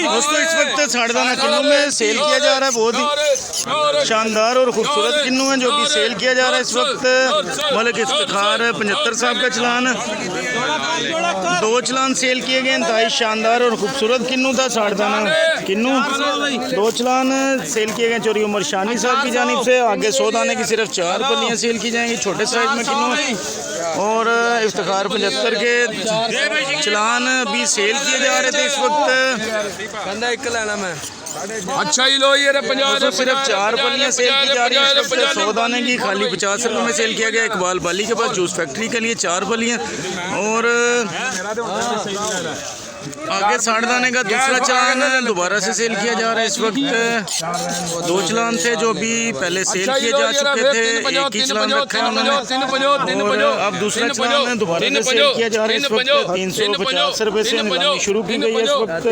दोस्तों इस वक्त साड़दाना किन्नू में सेल किया जा रहा है, बहुत ही शानदार और खूबसूरत किन्नू है जो कि सेल किया जा रहा है इस वक्त। मलिक इफ्तिखार 75 साहब का चलान, 2 चलान सेल किए गए। इंतहाई शानदार और खूबसूरत किन्नू था साड़दाना किन्नू, 2 चलान सेल किए गए चोरी उमर शानी साहब की जानिब से। आगे 100 दाने की सिर्फ 4 पल्लियाँ सेल की जाएंगी, छोटे साइज में किन्नू। और इफ्तिखार 75 के चलान भी सेल किए जा रहे थे इस वक्त। अच्छा ही लो ये तो सिर्फ 4 पल्लियाँ सेल की जा रही है इस वक्त। 100 दाने की खाली 50 रुपये में सेल किया गया। इकबाल बाली के पास जूस फैक्ट्री के लिए 4 पल्लियाँ। और आगे साड़दाने का दूसरा चलान दोबारा से सेल किया जा रहा है इस वक्त। 2 चलान थे जो भी पहले सेल किए जा चुके थे, एक ही चलान रखा है उन्होंने। और अब दूसरा चलान दोबारा से सेल किया जा रहा है इस वक्त। 350 रुपये से नीलामी शुरू की गई है इस वक्त।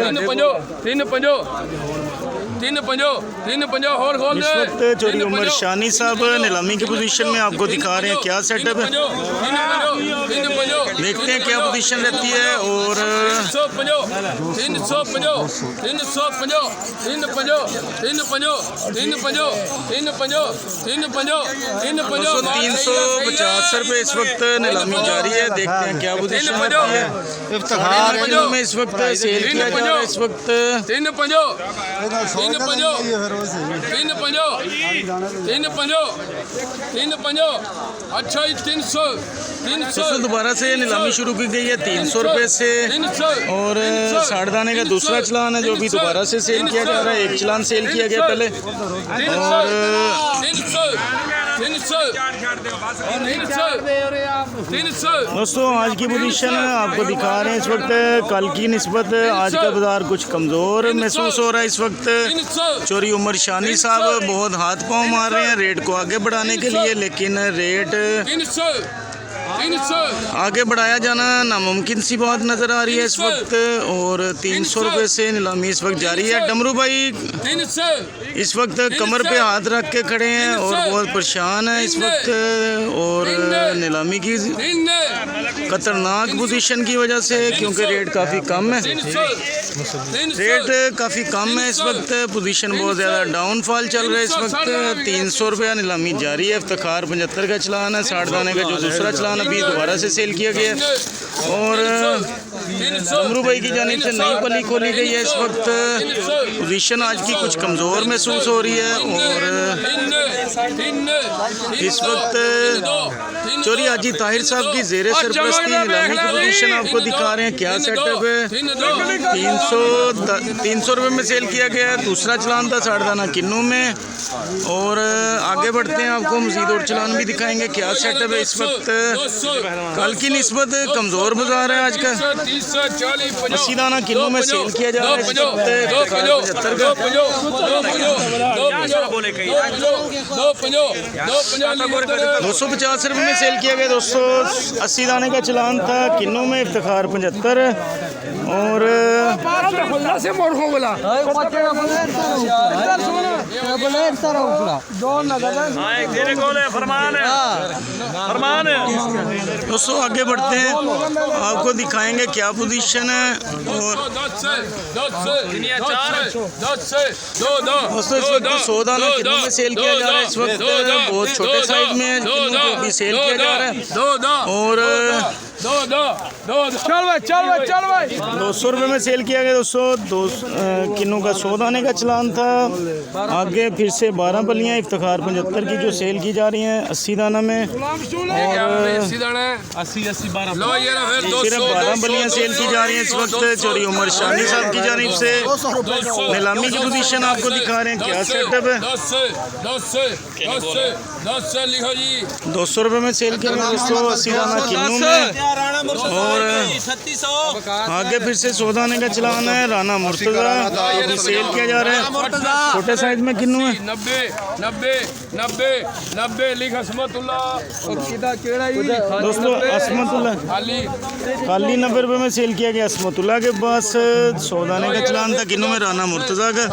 इस वक्त चोरी उमर शानी साहब नीलामी की पोजीशन में आपको दिखा रहे हैं क्या सेटअप है, देखते हैं क्या पोजीशन रहती है। और दोस्तों 350 रुपये इस वक्त नीलामी जारी है, देखते हैं क्या पोजीशन रहती है। इफ्तिखार में इस वक्त सेल किया जा रहा है इस वक्त। अच्छा 300 दोबारा से नीलामी शुरू की गई है 300 रुपये से। और साड़दाने का दूसरा चलान है जो भी दोबारा से सेल किया जा रहा है। एक चलान सेल किया गया पहले। दोस्तों आज की पोजीशन आपको दिखा रहे हैं इस वक्त। कल की निस्बत आज का बाजार कुछ कमज़ोर महसूस हो रहा है इस वक्त। चोरी उमर शानी साहब बहुत हाथ पाँव मार रहे हैं रेट को आगे बढ़ाने के लिए, लेकिन रेट आगे बढ़ाया जाना नामुमकिन सी बात नज़र आ रही है इस वक्त। और 300 रुपये से नीलामी इस वक्त जारी है। डमरू भाई इस वक्त कमर पे हाथ रख के खड़े हैं और बहुत परेशान है इस वक्त। और नीलामी की खतरनाक पोजीशन की वजह से, क्योंकि रेट काफ़ी कम है, रेट काफ़ी कम है इस वक्त। पोजीशन बहुत ज़्यादा डाउनफॉल चल रहा है इस वक्त। 300 रुपया नीलामी जारी है। इफ्तिखार 75 का चलान है। साड़दाने का जो दूसरा चलान अभी दोबारा से सेल किया गया। और डमरू भाई की जानिब से नई पली खोली गई है इस वक्त। पोजीशन आज की कुछ कमज़ोर महसूस हो रही है। और इस वक्त चोरी हाजी ताहिर साहब की ज़ेरे सरपरस्ती नीलामी की पोजीशन आपको दिखा रहे हैं क्या सेटअप है। 300 रुपये में सेल किया गया है। दूसरा चलान था साड़दाना किन्नू में। और आगे बढ़ते हैं, आपको मज़ीद और चलान भी दिखाएंगे क्या सेटअप है इस वक्त। कल की निस्बत कमज़ोर बाजार है आज का। 80 दाना किन्नू में सेल किया जा रहा है इस वक्त। 250 रुपये में सेल किया गया। 280 दाने का चलान था किन्नू में। इफ्तिखार 75। और दोस्तों आगे बढ़ते हैं, आपको दिखाएंगे क्या पोजीशन है। और दोस्तों इस वक्त 100 दाना किन्नू में सेल किया जा रहा है इस वक्त। बहुत छोटे साइज में किन्नू को भी सेल किया जा रहा है। और चल भाई 200 रुपये में सेल किया गया। दोस्तों किन्नू का 100 दाने का चलान था। आगे फिर से 12 पलियाँ इफ्तिखार 75 की जो सेल की जा रही हैं 80 दाना में। और सिर्फ 12 पलियाँ सेल की जा रही हैं इस वक्त। चोरी उमर शानी साहब की जानिब से नीलामी की पोजीशन आपको दिखा रहे हैं क्या सेटअप है। 200 रुपये में सेल किया गया दोस्तों 80 दाना किन्नू में। और आगे फिर से 100 दाने का चलान है राना मुर्तज़ा, सेल किया जा रहा है। छोटे साइज में किन्नू है। 90 90 90 लिख असमतुल्ला दोस्तों असमतुल्ला खाली खाली 90 रुपये में सेल किया गया असमतुल्ला के पास। 100 दाने का चलान था किन्नू में राना मुर्तज़ा का।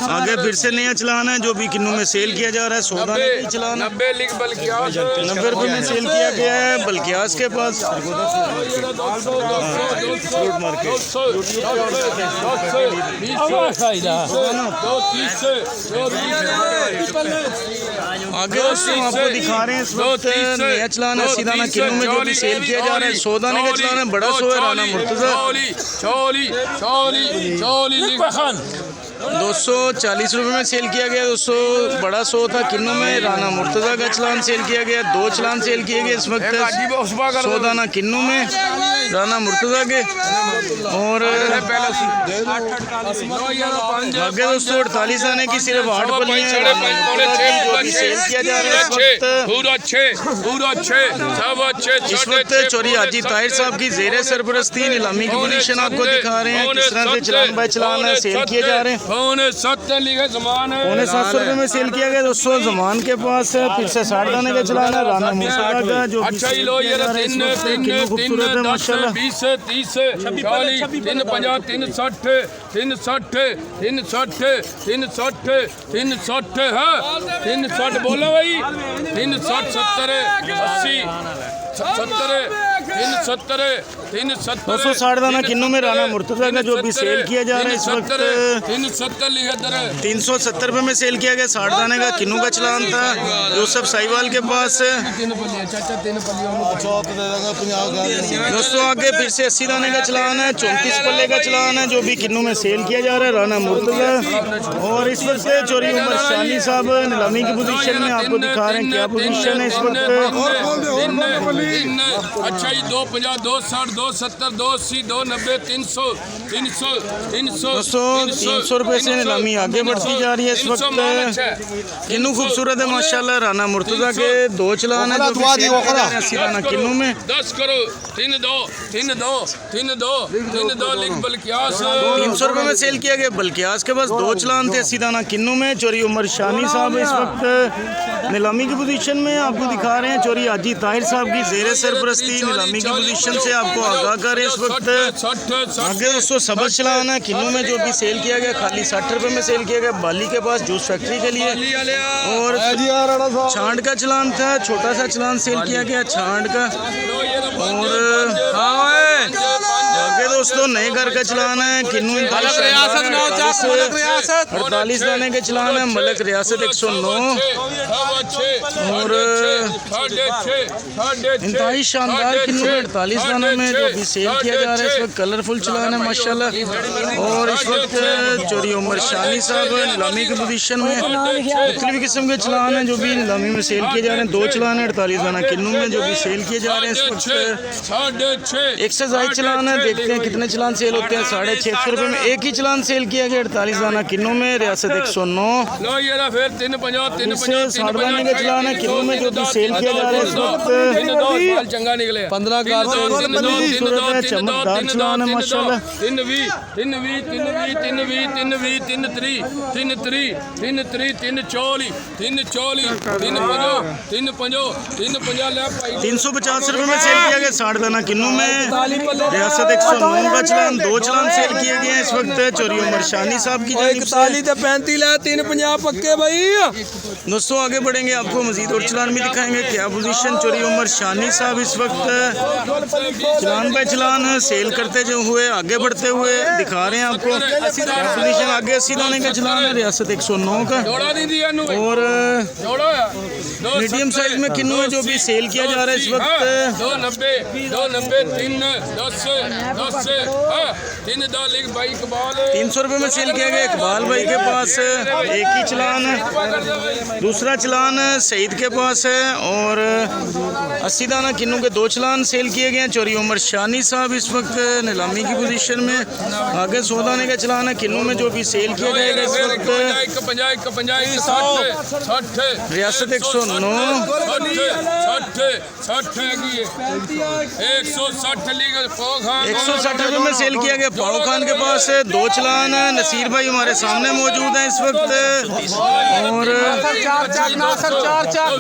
आगे फिर से नया चलान है जो भी किन्नू में सेल किया जा रहा है। 100 दाने का चलान 90 लिख बल्कियास 90 रुपये में सेल किया गया है बल्कियास के पास। फ्रूट मार्केट आगे दोस्तों आपको दिखा रहे हैं इस वक्त नया चलान है सीधाना किन्नू में जो भी सेल किया जा रहा है। 100 दाने का चलान है बड़ा 100 है राना मुर्तज़ा। 240 रुपये में सेल किया गया। 200 बड़ा 100 था किन्नू में राना मुर्तज़ा का चलान सेल किया गया। 2 चलान सेल किए गए इस वक्त 100 दाना किन्नू में राना मुर्तज़ा के। और आगे दोस्तों 48 दाने की सिर्फ 8 पलियां जो भी सेल किया जा रहा है इस वक्त चोरी हाजी ताहिर साहब की ज़ेरे सरपरस्ती नीलामी की पोजीशन आपको दिखा रहे हैं किस तरह से चलान बाय चलान सेल किए जा रहे हैं। पौने 700 रुपये में सेल किया गया। दोस्तों जमान के पास फिर से 60 दाने का चलान है राना मुर्तज़ा का जो अच्छा ही लो ये 3 खूबसूरत है माशाल्लाह। 20 30 40 350 360 है 360 बोलो भाई 360 70 80 70 260 दाना किन्नू में राना मुर्तज़ा का जो भी सेल किया जा रहा है इस वक्त 370 रुपये में सेल किया गया। 60 दाने का किन्नू का चलान था यूसुफ साहिवाल के पास। दोस्तों आगे फिर से 80 दाने का चलान है 34 पल्ले का चलान है जो भी किन्नू में सेल किया जा रहा है राना मुर्तज़ा। और इस वक्त चोरी उमर शानी साहब नीलामी की पोजीशन में आपको दिखा रहे हैं क्या पोजीशन है इस वक्त। अच्छा ही 250 260 270 280 290 300 300 रुपये से नीलामी आगे बढ़ती जा रही है इस वक्त। किन्नू खूबसूरत है माशाल्लाह राना मुर्तज़ा के 2 चलान है जो भी सेल किया जा रहे हैं सीधाना किन्नू में। 10 करो 3 2 लिख बल्कियास 300 रुपये में सेल किया गया बल्कियास के पास। 2 चलान थे सीधाना किन्नू में। चोरी उमर शानी साहब इस वक्त नीलामी की पोजीशन में आपको दिखा रहे हैं। चोरी हाजी ताहिर साहब की ज़ेरे सरपरस्ती नीलामी की पोजीशन से आपको आगाह कर रहे हैं इस वक्त। आगे दोस्तों सबज चलान है किन्नू में जो भी सेल किया गया खाली 60 रुपये में सेल किया गया बाली के पास जूस फैक्ट्री के लिए। और छांड का चलान था छोटा सा चलान सेल किया गया छांड का। और आगे दोस्तों नए घर का चलान है किन्नू 48 दाने के चलान है मलक रियासत 109। और इंतहाई शानदार किन्नू 48 दाने में जो भी सेल किया जा रहा है इस वक्त कलरफुल चलान है माशाल्लाह। और इस वक्त चोरी उमर शानी साहब नीलामी की पोजीशन में मुख्तलिफ किस्म के चलान हैं जो भी नीलामी में सेल किए जा रहे हैं। 2 चलान है 48 दाना किन्नू में जो भी सेल किए जा रहे हैं इस वक्त। एक से ज़ायद चलान है देखते हैं कितने चलान सेल होते हैं। 650 रुपये में एक ही चलान सेल किया गया 48 दाना किन्नू में रियासत 109। फिर से 60 दाने का चलान है किन्नू में जो भी सेल किया जा रहा है इस वक्त। 15 चमकदार चलान है माशाल्लाह। 350 रुपये में सेल किया गया 60 दाना किन्नू में रियासत 109 का चलान। 2 चलान सेल किए गए हैं इस वक्त चोरी उमर शानी साहब की जानिब से। 350 पक्के भाई। दोस्तों आगे बढ़ेंगे आपको मजीद और चलान भी दिखाएंगे क्या पोजीशन चोरी उमर शानी साहब इस वक्त चलान बाय चलान सेल करते जो हुए आगे बढ़ते हुए दिखा रहे हैं आपको क्या पोजीशन। आगे 80 दाने का चलान है रियासत 109 का। और मीडियम साइज में किन्नू है जो भी सेल किया जा रहा है इस वक्त 300 रुपये में सेल किया गया इकबाल भाई के पास। एक ही चलान है दूसरा चलान सईद के पास है। और 80 दाना किन्नू के 2 चलान सेल किए गए हैं चोरी उमर शानी साहब इस वक्त नीलामी की पोजीशन में। आगे 100 दाने का चलान है किन्नू में जो भी सेल किया जाएगा इस वक्त रियासत 109। 160 रुपये में सेल किया गया पाओ खान के पास है। 2 चलान नसीर भाई हमारे सामने मौजूद हैं इस वक्त। और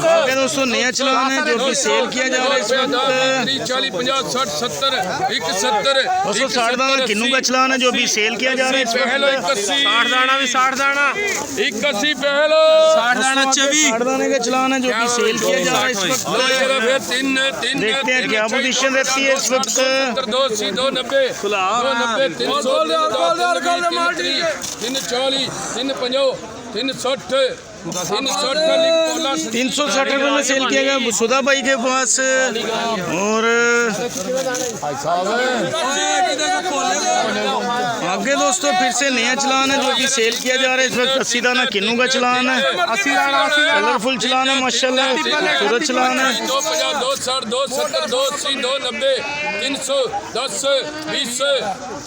आगे दोस्तों नया चलान है जो कि सेल किया जा रहा है इस वक्त। 40 50 60 70 71 दोस्तों 60 दाना किन्नू का चलान है जो भी सेल किया जा रहा है इस वक्त। 60 दाना भी 60 दाना 81 पहलो 60 दाना 24 60 दाने का चलान है जो कि सेल किया जा रहा है इस वक्त। देखते हैं क्या पोजीशन रहती है इस वक्त। 280 290 290 340 340 350 360 360 रुपये में सेल किया गया सुधा भाई के पास। और आगे दोस्तों फिर से नया चलान है जो कि सेल किया जा रहा है इस वक्त। 80 दाना किन्नू का चलान है, कलरफुल चलान है माशाल्लाह, खूबसूरत चलान है। 250 260 270 280 290 300 10 20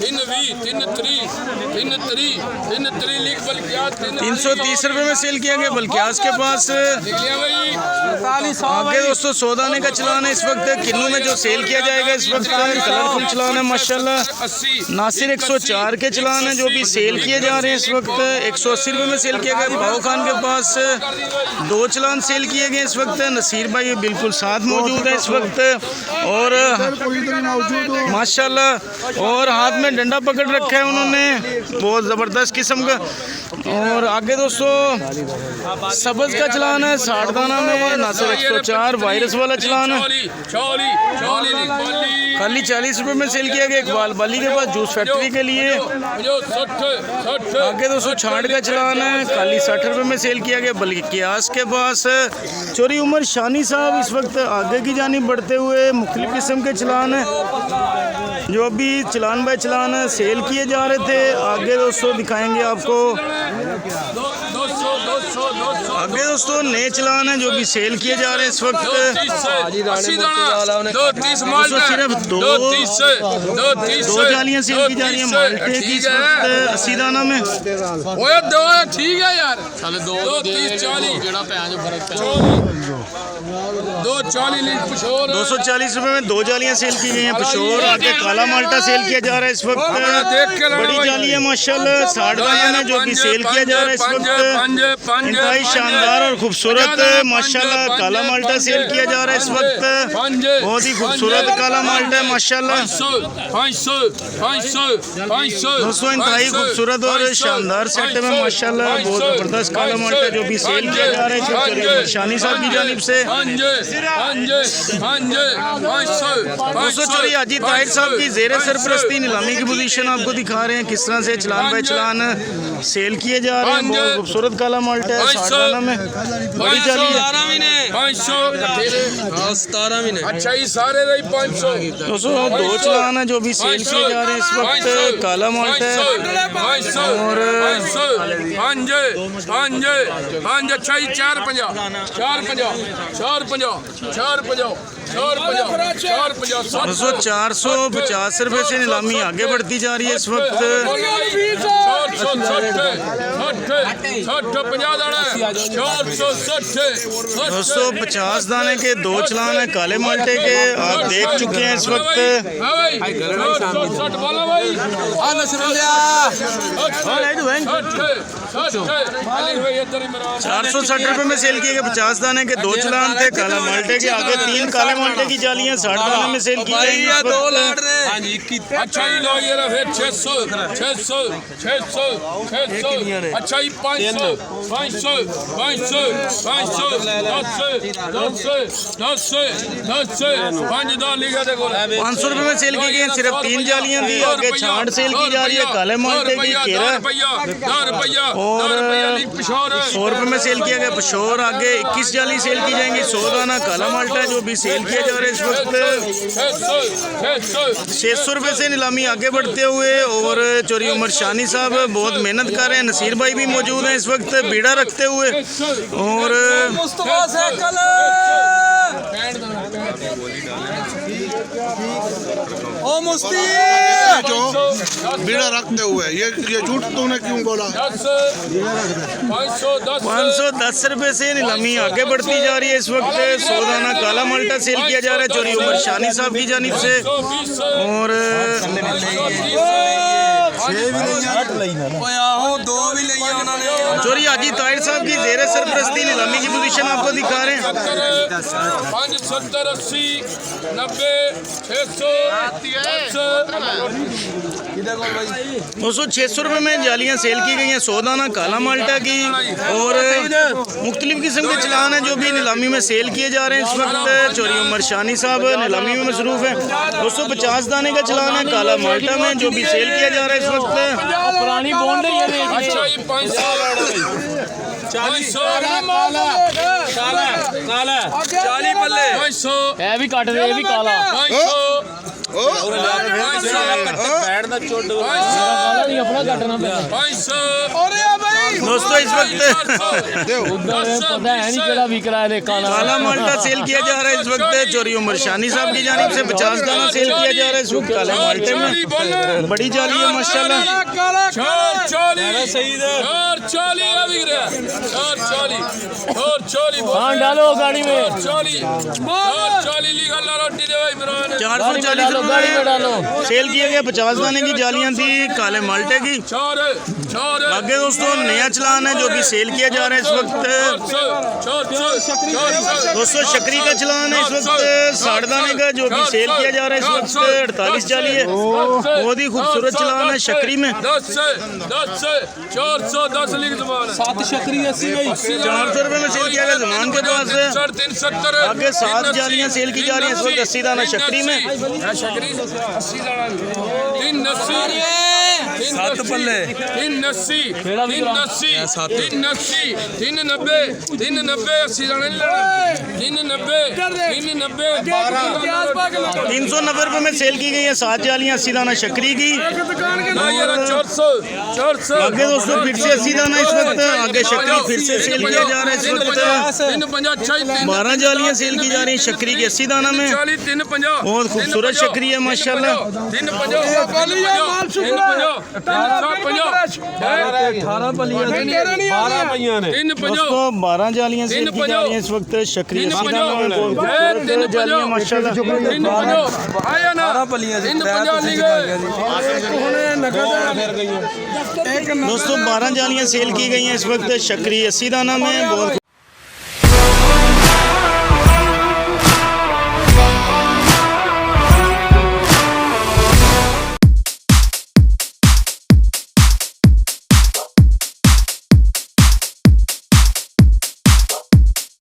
320 330 लिख बल्कियात 330 रुपये में सेल किया गया बल्कियास के पास। आगे दोस्तों 100 दाने का चलान है इस वक्त किन्नू में जो सेल किया जाएगा इस वक्त। कलरफुल चलान है माशाल्लाह। नासिर 104 के चलान है जो भी सेल किए जा रहे हैं इस वक्त। 180 रुपये में सेल किया गया भाव खान के पास। 2 चलान सेल किए गए इस वक्त। नसीर भाई बिल्कुल साथ मौजूद है इस वक्त और माशाल्लाह और हाथ में डंडा पकड़ रखा है उन्होंने, बहुत ज़बरदस्त किस्म का। और आगे दोस्तों सब्ज़ का चलान है 60 दाना में। नासिर 104 वायरस वाला चलान है, खाली 40 रुपये में सेल किया गया इकबाल बाली के पास जूस फैक्ट्री के लिए। आगे दोस्तों 60 का चलान है, खाली 60 रुपये में सेल किया गया बल्कियास के पास। चोरी उमर शानी साहब इस वक्त आगे की जानिब बढ़ते हुए मुख्तलिफ किस्म के चलान है जो अभी चलान बाय चलान सेल किए जा रहे थे। आगे दोस्तों दिखाएंगे आपको। आगे दोस्तों नए चलान है जो भी सेल किए जा रहे हैं इस वक्त। सिर्फ दो जालियां सेल की जा रही है माल्टे की इस वक्त 80 दाना में। ठीक है यार 240 रुपये में 2 जालियां सेल की गई हैं पशोर। आगे काला माल्टा सेल किया जा रहा है इस वक्त। बड़ी जाली है माशाल्लाह 60 दाना में जो भी सेल किया जा रहा है इस वक्त। इंतहाई शानदार और खूबसूरत माशाल्लाह काला माल्टा सेल किया जा रहा है इस वक्त। बहुत ही खूबसूरत काला माल्टा है माशाल्लाह दोस्तों। इंतहाई खूबसूरत और शानदार सेट में माशाल्लाह बहुत ज़बरदस्त काला माल्टा जो भी सेल किया जा रहा है शानी साहब की जानिब से। दोस्तों चोरी हाजी ताहिर साहब की ज़ेरे सरपरस्ती नीलामी की पोजीशन आपको दिखा रहे हैं किस तरह से चलान बाय चलान सेल किए जा रहे हैं। बहुत खूबसूरत काला माल्टा है 60 दाना में। बड़ी जाली है 517 अच्छा ये सारे रही 500 दोस्तों 2 चलान है जो भी सेल किए जा रहे हैं इस वक्त। काला माल्टा है और 5 अच्छा ये 450 दोस्तों 450 रुपये से नीलामी आगे बढ़ती जा रही है इस वक्त। 250 दाने के 2 चलान है काले माल्टे के आप देख चुके हैं इस वक्त। 460 रुपये में सेल किए गए 50 दाने के 2 चलान थे काला माल्टे के। आगे 3 काले माल्टे की जालियां 60 दाने में सेल की जाएंगी इस वक्त। अच्छा ये लो ये रहे 600 अच्छा ये 500 500 रुपये में सेल की गई सिर्फ 3 जालियां थी। आगे छांट सेल की जा रही है काले माल्टे की केरा और 100 रुपये में सेल किया गया पशोर। आगे 21 जाली सेल की जाएंगी 100 दाना काला माल्टा जो भी सेल किया जा रहा है इस वक्त। 600 रुपये से नीलामी आगे बढ़ते हुए और चोरी उमर शानी साहब बहुत मेहनत कर रहे हैं। नसीर भाई भी मौजूद हैं इस वक्त बीड़ा रखते हुए। और ओ मुस्ती जो बीड़ा रखते हुए ये झूठ तूने क्यों बोला? 510 रुपए से नीलामी आगे बढ़ती जा रही है। इस वक्त 100 दाना काला माल्टा सेल किया जा रहा है चोरी उमर शानी साहब की जानिब से। और दो भी ले उन्होंने चोरी हाजी ताहिर साहब की जेर सरपरस्ती नीलामी की पोजीशन आपको दिखा रहे हैं। 70 80 90 600 दोस्तों 600 रुपये में जालियाँ सेल की गई हैं 100 दाना काला माल्टा की। और मुख्तलिफ किस्म के चलान हैं जो भी नीलामी में सेल किए जा रहे हैं। इस वक्त चोरी उमर शानी साहब नीलामी में मसरूफ है। 250 दाने का चलान है काला माल्टा में जो भी सेल किया जा रहा है इस वक्त। पुरानी बॉन्ड है ये। अच्छा ये 500 काला 40 पल्ले 500 है भी काट दे ये भी काला 500 बैठ दा चोट काला नहीं अपना काटना पैना 500 दोस्तों इस वक्त उधर पता है नहीं केड़ा बिक रहा है काला माल्टा सेल किया जा रहा है इस वक्त चोरी उमर शानी साहब की जानिब से। 50 दाना सेल किया जा रहा है इस वक्त काले माल्टे में। बड़ी जाली है माशाल्लाह। 4 डालो गाड़ी में 440 गाड़ी में डालो सेल किया गया। 50 दाने की जालियां थी काले माल्टे की। आगे दोस्तों नया चलान है जो भी सेल किया जा रहा है इस वक्त। दोस्तों शक्री का चलान है इस वक्त 60 दाने का जो भी सेल किया जा रहा है इस वक्त। 48 जाली है बहुत ही खूबसूरत चलान है शक्री में। 410 लिख जमान 7 शक्री 80 गई 400 रुपए में सेल किया गया जमान के पास। 370 आगे 7 जालियां सेल की जा रही है इस वक्त 80 दाना शक्री में। 7 पल्ले 380 390 रुपए में सेल की गई है 7 जालियां 80 दाना शक्री की। 400 आगे दोस्तों फिर से 80 दाना इस वक्त आगे शक्री फिर से सेल किया जा रहा है इस वक्त। 12 जालियां सेल की जा रही है शक्री की 80 दाना में। बहुत खूबसूरत शक्री है माशाल्लाह। 18 पल्लियां 12 पहियां ने दोस्तों 12 जालियां सेल की जा रही हैं इस वक्त शक्री 80 दाना में। बहुत खूबसूरत जालियां माशाल्लाह। 12 पल्लियां दोस्तों 12 जालियां सेल की गई हैं इस वक्त शक्री 80 दाना में। बहुत